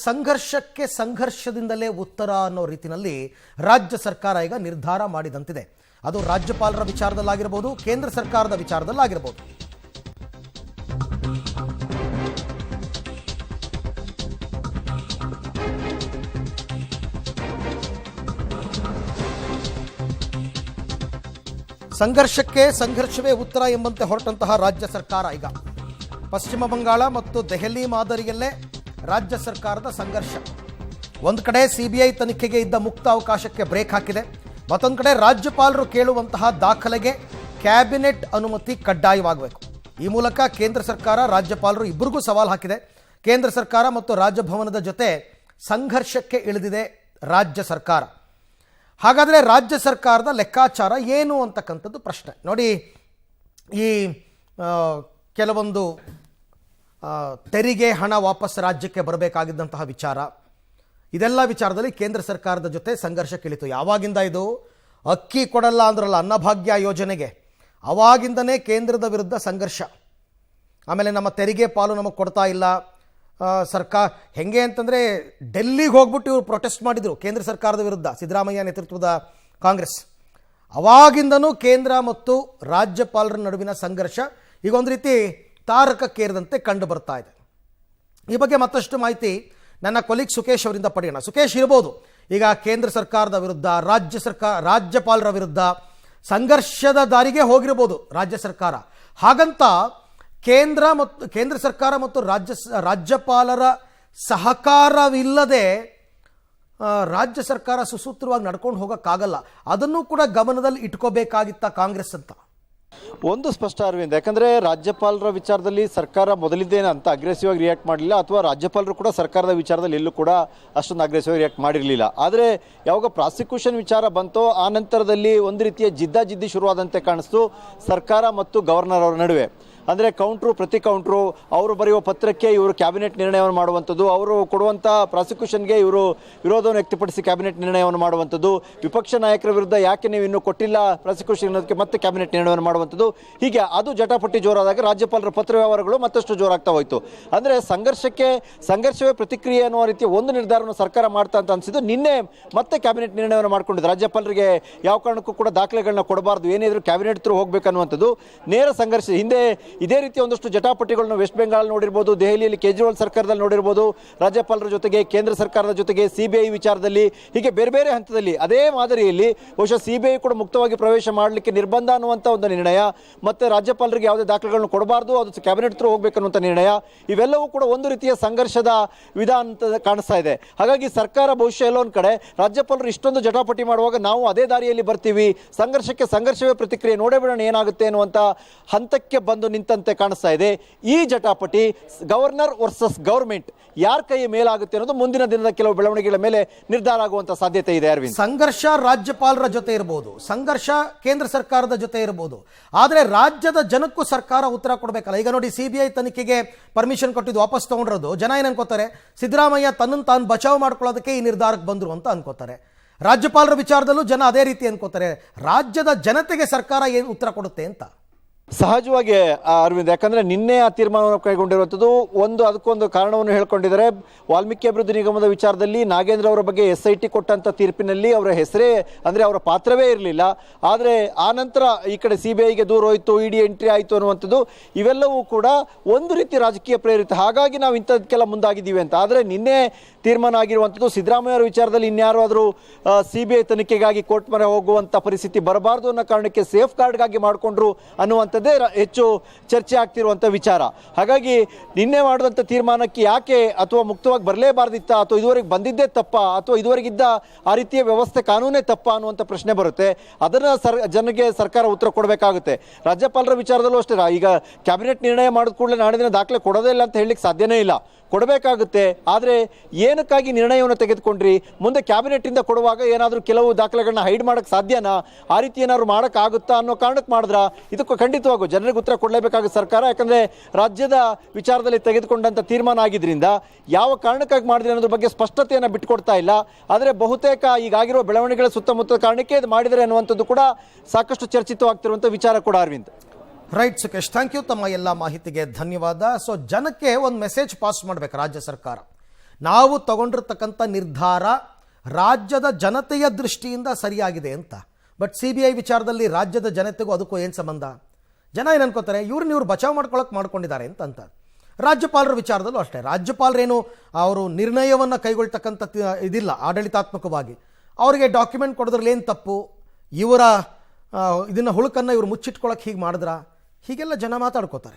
ಸಂಘರ್ಷಕ್ಕೆ ಸಂಘರ್ಷದಿಂದಲೇ ಉತ್ತರ ಅನ್ನೋ ರೀತಿಯಲ್ಲಿ ರಾಜ್ಯ ಸರ್ಕಾರ ಈಗ ನಿರ್ಧಾರ ಮಾಡಿದಂತಿದೆ. ಅದು ರಾಜ್ಯಪಾಲರ ವಿಚಾರದಲ್ಲಾಗಿರಬಹುದು, ಕೇಂದ್ರ ಸರ್ಕಾರದ ವಿಚಾರದಲ್ಲಾಗಿರಬಹುದು. ಸಂಘರ್ಷಕ್ಕೆ ಸಂಘರ್ಷವೇ ಉತ್ತರ ಎಂಬಂತೆ ಹೊರಟಂತಹ ರಾಜ್ಯ ಸರ್ಕಾರ ಈಗ ಪಶ್ಚಿಮ ಬಂಗಾಳ ಮತ್ತು ದೆಹಲಿ ಮಾದರಿಯಲ್ಲೇ ರಾಜ್ಯ ಸರ್ಕಾರದ ಸಂಘರ್ಷ. ಒಂದು ಕಡೆ ಸಿಬಿಐ ತನಿಖೆಗೆ ಇದ್ದ ಮುಕ್ತ ಅವಕಾಶಕ್ಕೆ ಬ್ರೇಕ್ ಹಾಕಿದೆ, ಮತ್ತೊಂದು ಕಡೆ ರಾಜ್ಯಪಾಲರು ಕೇಳುವಂತಹ ದಾಖಲೆಗೆ ಕ್ಯಾಬಿನೆಟ್ ಅನುಮತಿ ಕಡ್ಡಾಯವಾಗಬೇಕು. ಈ ಮೂಲಕ ಕೇಂದ್ರ ಸರ್ಕಾರ ರಾಜ್ಯಪಾಲರು ಇಬ್ಬರಿಗೂ ಸವಾಲು ಹಾಕಿದೆ. ಕೇಂದ್ರ ಸರ್ಕಾರ ಮತ್ತು ರಾಜಭವನದ ಜೊತೆ ಸಂಘರ್ಷಕ್ಕೆ ಇಳಿದಿದೆ ರಾಜ್ಯ ಸರ್ಕಾರ. ಹಾಗಾದರೆ ರಾಜ್ಯ ಸರ್ಕಾರದ ಲೆಕ್ಕಾಚಾರ ಏನು ಅಂತಕ್ಕಂಥದ್ದು ಪ್ರಶ್ನೆ. ನೋಡಿ, ಈ ಕೆಲವೊಂದು ತೆರಿಗೆ ಹಣ ವಾಪಸ್ ರಾಜ್ಯಕ್ಕೆ ಬರಬೇಕಾಗಿದ್ದಂತಹ ವಿಚಾರ, ಇದೆಲ್ಲ ವಿಚಾರದಲ್ಲಿ ಕೇಂದ್ರ ಸರ್ಕಾರದ ಜೊತೆ ಸಂಘರ್ಷಕ್ಕಿಳಿತು. ಯಾವಾಗಿಂದ ಇದು? ಅಕ್ಕಿ ಕೊಡಲ್ಲ ಅಂದ್ರಲ್ಲ ಅನ್ನಭಾಗ್ಯ ಯೋಜನೆಗೆ, ಅವಾಗಿಂದನೇ ಕೇಂದ್ರದ ವಿರುದ್ಧ ಸಂಘರ್ಷ. ಆಮೇಲೆ ನಮ್ಮ ತೆರಿಗೆ ಪಾಲು ನಮಗೆ ಕೊಡ್ತಾ ಇಲ್ಲ ಸರ್ಕಾರ. ಹೆಂಗೆ ಅಂತಂದರೆ ಡೆಲ್ಲಿಗೆ ಹೋಗ್ಬಿಟ್ಟು ಇವರು ಪ್ರೊಟೆಸ್ಟ್ ಮಾಡಿದರು ಕೇಂದ್ರ ಸರ್ಕಾರದ ವಿರುದ್ಧ, ಸಿದ್ದರಾಮಯ್ಯ ನೇತೃತ್ವದ ಕಾಂಗ್ರೆಸ್. ಅವಾಗಿಂದನೂ ಕೇಂದ್ರ ಮತ್ತು ರಾಜ್ಯಪಾಲರ ನಡುವಿನ ಸಂಘರ್ಷ ಈಗ ಒಂದು ರೀತಿ ತಾರಕಕ್ಕೇರಿದಂತೆ ಕಂಡು ಬರ್ತಾ ಇದೆ. ಈ ಬಗ್ಗೆ ಮತ್ತಷ್ಟು ಮಾಹಿತಿ ನನ್ನ ಕೊಲೀಗ್ ಸುಖೇಶ್ ಅವರಿಂದ ಪಡೆಯೋಣ. ಸುಖೇಶ್, ಇರ್ಬೋದು ಈಗ ಕೇಂದ್ರ ಸರ್ಕಾರದ ವಿರುದ್ಧ ರಾಜ್ಯಪಾಲರ ವಿರುದ್ಧ ಸಂಘರ್ಷದ ದಾರಿಗೆ ಹೋಗಿರ್ಬೋದು ರಾಜ್ಯ ಸರ್ಕಾರ. ಹಾಗಂತ ಕೇಂದ್ರ ಸರ್ಕಾರ ಮತ್ತು ರಾಜ್ಯಪಾಲರ ಸಹಕಾರವಿಲ್ಲದೆ ರಾಜ್ಯ ಸರ್ಕಾರ ಸುಸೂತ್ರವಾಗಿ ನಡ್ಕೊಂಡು ಹೋಗೋಕ್ಕಾಗಲ್ಲ. ಅದನ್ನು ಕೂಡ ಗಮನದಲ್ಲಿ ಇಟ್ಕೋಬೇಕಾಗಿತ್ತ ಕಾಂಗ್ರೆಸ್ ಅಂತ. ಒಂದು ಸ್ಪಷ್ಟ ಅರವಿಂದ್, ಯಾಕಂದ್ರೆ ರಾಜ್ಯಪಾಲರ ವಿಚಾರದಲ್ಲಿ ಸರ್ಕಾರ ಮೊದಲಿದ್ದೇನೆ ಅಂತ ಅಗ್ರೆಸಿವ್ ಆಗಿ ರಿಯಾಕ್ಟ್ ಮಾಡಲಿಲ್ಲ, ಅಥವಾ ರಾಜ್ಯಪಾಲರು ಕೂಡ ಸರ್ಕಾರದ ವಿಚಾರದಲ್ಲಿ ಎಲ್ಲೂ ಕೂಡ ಅಷ್ಟೊಂದು ಅಗ್ರೆಸಿವ್ ಆಗಿ ರಿಯಾಕ್ಟ್ ಮಾಡಿರಲಿಲ್ಲ. ಆದರೆ ಯಾವಾಗ ಪ್ರಾಸಿಕ್ಯೂಷನ್ ವಿಚಾರ ಬಂತೋ ಆ ನಂತರದಲ್ಲಿ ಒಂದು ರೀತಿಯ ಜಿದ್ದಾಜಿದ್ದಿ ಶುರುವಾದಂತೆ ಕಾಣಿಸ್ತು ಸರ್ಕಾರ ಮತ್ತು ಗವರ್ನರ್ ಅವರ ನಡುವೆ. ಅಂದರೆ ಕೌಂಟ್ರು ಪ್ರತಿ ಕೌಂಟ್ರು, ಅವರು ಬರೆಯುವ ಪತ್ರಕ್ಕೆ ಇವರು ಕ್ಯಾಬಿನೆಟ್ ನಿರ್ಣಯವನ್ನು ಮಾಡುವಂಥದ್ದು, ಅವರು ಕೊಡುವಂಥ ಪ್ರಾಸಿಕ್ಯೂಷನ್ಗೆ ಇವರು ವಿರೋಧವನ್ನು ವ್ಯಕ್ತಪಡಿಸಿ ಕ್ಯಾಬಿನೆಟ್ ನಿರ್ಣಯವನ್ನು ಮಾಡುವಂಥದ್ದು, ವಿಪಕ್ಷ ನಾಯಕರ ವಿರುದ್ಧ ಯಾಕೆ ನೀವು ಇನ್ನೂ ಕೊಟ್ಟಿಲ್ಲ ಪ್ರಾಸಿಕ್ಯೂಷನ್ ಅನ್ನೋದಕ್ಕೆ ಮತ್ತೆ ಕ್ಯಾಬಿನೆಟ್ ನಿರ್ಣಯವನ್ನು ಮಾಡುವಂಥದ್ದು, ಹೀಗೆ ಅದು ಜಟಾಪಟಿ ಜೋರಾದಾಗ ರಾಜ್ಯಪಾಲರ ಪತ್ರ ವ್ಯವಹಾರಗಳು ಮತ್ತಷ್ಟು ಜೋರಾಗ್ತಾ ಹೋಯಿತು. ಅಂದರೆ ಸಂಘರ್ಷವೇ ಪ್ರತಿಕ್ರಿಯೆ ಅನ್ನುವ ರೀತಿಯ ಒಂದು ನಿರ್ಧಾರವನ್ನು ಸರ್ಕಾರ ಮಾಡ್ತಾ ಅಂತ ಅನಿಸಿದ್ದು. ನಿನ್ನೆ ಮತ್ತೆ ಕ್ಯಾಬಿನೆಟ್ ನಿರ್ಣಯವನ್ನು ಮಾಡ್ಕೊಂಡಿದ್ದು, ರಾಜ್ಯಪಾಲರಿಗೆ ಯಾವ ಕಾರಣಕ್ಕೂ ಕೂಡ ದಾಖಲೆಗಳನ್ನ ಕೊಡಬಾರ್ದು, ಏನಿದ್ರು ಕ್ಯಾಬಿನೆಟ್ ಥ್ರೂ ಹೋಗಬೇಕನ್ನುವಂಥದ್ದು. ನೇರ ಸಂಘರ್ಷ ಹಿಂದೆ ಇದೇ ರೀತಿಯ ಒಂದಷ್ಟು ಜಟಾಪಟಿಗಳನ್ನು ವೆಸ್ಟ್ ಬೆಂಗಾಲ್ ನೋಡಿರ್ಬೋದು, ದೆಹಲಿಯಲ್ಲಿ ಕೇಜ್ರಿವಾಲ್ ಸರ್ಕಾರದಲ್ಲಿ ನೋಡಿರ್ಬೋದು, ರಾಜ್ಯಪಾಲರ ಜೊತೆಗೆ ಕೇಂದ್ರ ಸರ್ಕಾರದ ಜೊತೆಗೆ ಸಿಬಿಐ ವಿಚಾರದಲ್ಲಿ, ಹೀಗೆ ಬೇರೆ ಬೇರೆ ಹಂತದಲ್ಲಿ ಅದೇ ಮಾದರಿಯಲ್ಲಿ ಬಹುಶಃ ಸಿಬಿಐ ಕೂಡ ಮುಕ್ತವಾಗಿ ಪ್ರವೇಶ ಮಾಡಲಿಕ್ಕೆ ನಿರ್ಬಂಧ ಅನ್ನುವಂಥ ಒಂದು ನಿರ್ಣಯ, ಮತ್ತೆ ರಾಜ್ಯಪಾಲರಿಗೆ ಯಾವುದೇ ದಾಖಲೆಗಳನ್ನು ಕೊಡಬಾರ್ದು, ಅದು ಕ್ಯಾಬಿನೆಟ್ ಥ್ರೂ ಹೋಗಬೇಕನ್ನುವಂಥ ನಿರ್ಣಯ, ಇವೆಲ್ಲವೂ ಕೂಡ ಒಂದು ರೀತಿಯ ಸಂಘರ್ಷದ ವಿಧಾನ ಅಂತ ಕಾಣಿಸ್ತಾ ಇದೆ. ಹಾಗಾಗಿ ಸರ್ಕಾರ ಬಹುಶಃ ಎಲ್ಲೊಂದು ಕಡೆ ರಾಜ್ಯಪಾಲರು ಇಷ್ಟೊಂದು ಜಟಾಪಟಿ ಮಾಡುವಾಗ ನಾವು ಅದೇ ದಾರಿಯಲ್ಲಿ ಬರ್ತೀವಿ, ಸಂಘರ್ಷಕ್ಕೆ ಸಂಘರ್ಷವೇ ಪ್ರತಿಕ್ರಿಯೆ, ನೋಡೇ ಬಿಡೋಣ ಏನಾಗುತ್ತೆ ಅನ್ನುವಂಥ ಹಂತಕ್ಕೆ ಬಂದು ನಿಂತಂತೆ ಕಾಣಿಸ್ತಾ ಇದೆ. ಈ ಜಟಾಪಟಿ ಗವರ್ನರ್ ವರ್ಸಸ್ ಗವರ್ಮೆಂಟ್ ಯಾರ ಕೈ ಮೇಲಾಗುತ್ತೆ ಅನ್ನೋದು ಮುಂದಿನ ದಿನದ ಕೆಲವು ಬೆಳವಣಿಗೆಗಳ ಮೇಲೆ ನಿರ್ಧಾರ ಆಗುವಂತ ಸಾಧ್ಯತೆ ಇದೆ. ಅರವಿಂದ್, ಸಂಘರ್ಷ ರಾಜ್ಯಪಾಲರ ಜೊತೆ ಇರಬಹುದು, ಸಂಘರ್ಷ ಕೇಂದ್ರ ಸರ್ಕಾರದ ಜೊತೆ ಇರಬಹುದು, ಆದರೆ ರಾಜ್ಯದ ಜನಕ್ಕೂ ಸರ್ಕಾರ ಉತ್ತರ ಕೊಡಬೇಕಲ್ಲ. ಈಗ ನೋಡಿ, ಸಿಬಿಐ ತನಿಖೆಗೆ ಪರ್ಮಿಷನ್ ಕೊಟ್ಟಿದ್ದು ವಾಪಸ್ ತಗೊಂಡಿರೋದು ಜನ ಏನ್ ಅನ್ಕೋತಾರೆ, ಸಿದ್ದರಾಮಯ್ಯ ತನ್ನನ್ನು ತಾನು ಬಚಾವ್ ಮಾಡ್ಕೊಳ್ಳೋದಕ್ಕೆ ಈ ನಿರ್ಧಾರಕ್ಕೆ ಬಂದ್ರು ಅಂತ ಅನ್ಕೋತಾರೆ. ರಾಜ್ಯಪಾಲರ ವಿಚಾರದಲ್ಲೂ ಜನ ಅದೇ ರೀತಿ ಅನ್ಕೋತಾರೆ. ರಾಜ್ಯದ ಜನತೆಗೆ ಸರ್ಕಾರ ಏನು ಉತ್ತರ ಕೊಡುತ್ತೆ ಅಂತ ಸಹಜವಾಗಿ ಅರವಿಂದ್, ಯಾಕಂದ್ರೆ ನಿನ್ನೆ ಆ ತೀರ್ಮಾನವನ್ನು ಕೈಗೊಂಡಿರುವಂಥದ್ದು ಅದಕ್ಕೊಂದು ಕಾರಣವನ್ನು ಹೇಳ್ಕೊಂಡಿದ್ದಾರೆ. ವಾಲ್ಮೀಕಿ ಅಭಿವೃದ್ಧಿ ನಿಗಮದ ವಿಚಾರದಲ್ಲಿ ನಾಗೇಂದ್ರ ಅವರ ಬಗ್ಗೆ SIT ಕೊಟ್ಟಂತ ತೀರ್ಪಿನಲ್ಲಿ ಅವರ ಹೆಸರೇ ಅಂದ್ರೆ ಅವರ ಪಾತ್ರವೇ ಇರಲಿಲ್ಲ. ಆದರೆ ಆ ನಂತರ ಈ ಕಡೆ CBIಗೆ ದೂರ ಹೋಯಿತು, ED ಎಂಟ್ರಿ ಆಯಿತು ಅನ್ನುವಂಥದ್ದು, ಇವೆಲ್ಲವೂ ಕೂಡ ಒಂದು ರೀತಿ ರಾಜಕೀಯ ಪ್ರೇರಿತ. ಹಾಗಾಗಿ ನಾವು ಇಂಥದಕ್ಕೆಲ್ಲ ಮುಂದಾಗಿದ್ದೀವಿ ಅಂತ. ಆದರೆ ನಿನ್ನೆ ತೀರ್ಮಾನ ಆಗಿರುವಂಥದ್ದು ಸಿದ್ದರಾಮಯ್ಯ ಅವರ ವಿಚಾರದಲ್ಲಿ ಇನ್ಯಾರಾದರೂ CBI ತನಿಖೆಗಾಗಿ ಕೋರ್ಟ್ ಮೊರೆ ಹೋಗುವಂಥ ಪರಿಸ್ಥಿತಿ ಬರಬಾರ್ದು ಅನ್ನೋ ಕಾರಣಕ್ಕೆ ಸೇಫ್ ಗಾರ್ಡ್ಗಾಗಿ ಮಾಡಿಕೊಂಡ್ರು ಅನ್ನುವಂಥದ್ದೇ ಹೆಚ್ಚು ಚರ್ಚೆ ಆಗ್ತಿರುವಂಥ ವಿಚಾರ. ಹಾಗಾಗಿ ನಿನ್ನೆ ಮಾಡಿದಂಥ ತೀರ್ಮಾನಕ್ಕೆ ಯಾಕೆ ಅಥವಾ ಮುಕ್ತವಾಗಿ ಬರಲೇಬಾರ್ದಿತ್ತ, ಅಥವಾ ಇದುವರೆಗೆ ಬಂದಿದ್ದೇ ತಪ್ಪ, ಅಥವಾ ಇದುವರೆಗಿದ್ದ ಆ ರೀತಿಯ ವ್ಯವಸ್ಥೆ ಕಾನೂನೇ ತಪ್ಪ ಅನ್ನುವಂಥ ಪ್ರಶ್ನೆ ಬರುತ್ತೆ. ಅದನ್ನು ಜನರಿಗೆ ಸರ್ಕಾರ ಉತ್ತರ ಕೊಡಬೇಕಾಗುತ್ತೆ. ರಾಜ್ಯಪಾಲರ ವಿಚಾರದಲ್ಲೂ ಅಷ್ಟೇ, ಈಗ ಕ್ಯಾಬಿನೆಟ್ ನಿರ್ಣಯ ಮಾಡಿದ ಕೂಡಲೇ ನಾಳೆ ದಿನ ದಾಖಲೆ ಕೊಡೋದೇ ಇಲ್ಲ ಅಂತ ಹೇಳಲಿಕ್ಕೆ ಸಾಧ್ಯನೇ ಇಲ್ಲ, ಕೊಡಬೇಕಾಗುತ್ತೆ. ಆದರೆ ಏನಕ್ಕಾಗಿ ನಿರ್ಣಯವನ್ನು ತೆಗೆದುಕೊಂಡ್ರಿ, ಮುಂದೆ ಕ್ಯಾಬಿನೆಟ್ಟಿಂದ ಕೊಡುವಾಗ ಏನಾದರೂ ಕೆಲವು ದಾಖಲೆಗಳನ್ನ ಹೈಡ್ ಮಾಡೋಕ್ಕೆ ಸಾಧ್ಯನಾ, ಆ ರೀತಿ ಏನಾದ್ರು ಮಾಡೋಕ್ಕಾಗುತ್ತಾ ಅನ್ನೋ ಕಾರಣಕ್ಕೆ ಮಾಡಿದ್ರ, ಇದಕ್ಕೂ ಖಂಡಿತವಾಗೂ ಜನರಿಗೆ ಉತ್ತರ ಕೊಡಲೇಬೇಕಾಗುತ್ತೆ ಸರ್ಕಾರ. ಯಾಕಂದರೆ ರಾಜ್ಯದ ವಿಚಾರದಲ್ಲಿ ತೆಗೆದುಕೊಂಡಂಥ ತೀರ್ಮಾನ ಆಗಿದ್ದರಿಂದ ಯಾವ ಕಾರಣಕ್ಕಾಗಿ ಮಾಡಿದ್ರೆ ಅನ್ನೋದ್ರ ಬಗ್ಗೆ ಸ್ಪಷ್ಟತೆಯನ್ನು ಬಿಟ್ಟುಕೊಡ್ತಾ ಇಲ್ಲ. ಆದರೆ ಬಹುತೇಕ ಈಗಾಗಿರುವ ಬೆಳವಣಿಗೆಗಳ ಸುತ್ತಮುತ್ತ ಕಾರಣಕ್ಕೆ ಇದು ಮಾಡಿದರೆ ಅನ್ನುವಂಥದ್ದು ಕೂಡ ಸಾಕಷ್ಟು ಚರ್ಚಿತವಾಗ್ತಿರುವಂಥ ವಿಚಾರ ಕೂಡ. Arvind, right Sukhesh, thank you. ತಮ್ಮ ಎಲ್ಲ ಮಾಹಿತಿಗೆ ಧನ್ಯವಾದ. ಸೊ ಜನಕ್ಕೆ ಒಂದು ಮೆಸೇಜ್ ಪಾಸ್ ಮಾಡಬೇಕು ರಾಜ್ಯ ಸರ್ಕಾರ. ನಾವು ತಗೊಂಡಿರ್ತಕ್ಕಂಥ ನಿರ್ಧಾರ ರಾಜ್ಯದ ಜನತೆಯ ದೃಷ್ಟಿಯಿಂದ ಸರಿಯಾಗಿದೆ ಅಂತ. ಬಟ್ CBI ವಿಚಾರದಲ್ಲಿ ರಾಜ್ಯದ ಜನತೆಗೂ ಅದಕ್ಕೂ ಏನು ಸಂಬಂಧ? ಜನ ಏನು ಅನ್ಕೋತಾರೆ, ಇವ್ರು ಬಚಾವ್ ಮಾಡ್ಕೊಂಡಿದ್ದಾರೆ ಅಂತ. ರಾಜ್ಯಪಾಲರ ವಿಚಾರದಲ್ಲೂ ಅಷ್ಟೇ, ರಾಜ್ಯಪಾಲರೇನು ಅವರು ನಿರ್ಣಯವನ್ನು ಕೈಗೊಳ್ತಕ್ಕಂಥ ಇದಿಲ್ಲ ಆಡಳಿತಾತ್ಮಕವಾಗಿ. ಅವರಿಗೆ ಡಾಕ್ಯುಮೆಂಟ್ ಕೊಡೋದ್ರಲ್ಲಿ ಏನು ತಪ್ಪು, ಇವರ ಇದನ್ನು ಹುಳುಕನ್ನು ಇವರು ಮುಚ್ಚಿಟ್ಕೊಳ್ಳೋಕೆ ಹೀಗೆ ಮಾಡಿದ್ರ, ಹೀಗೆಲ್ಲ ಜನ ಮಾತಾಡ್ಕೋತಾರೆ.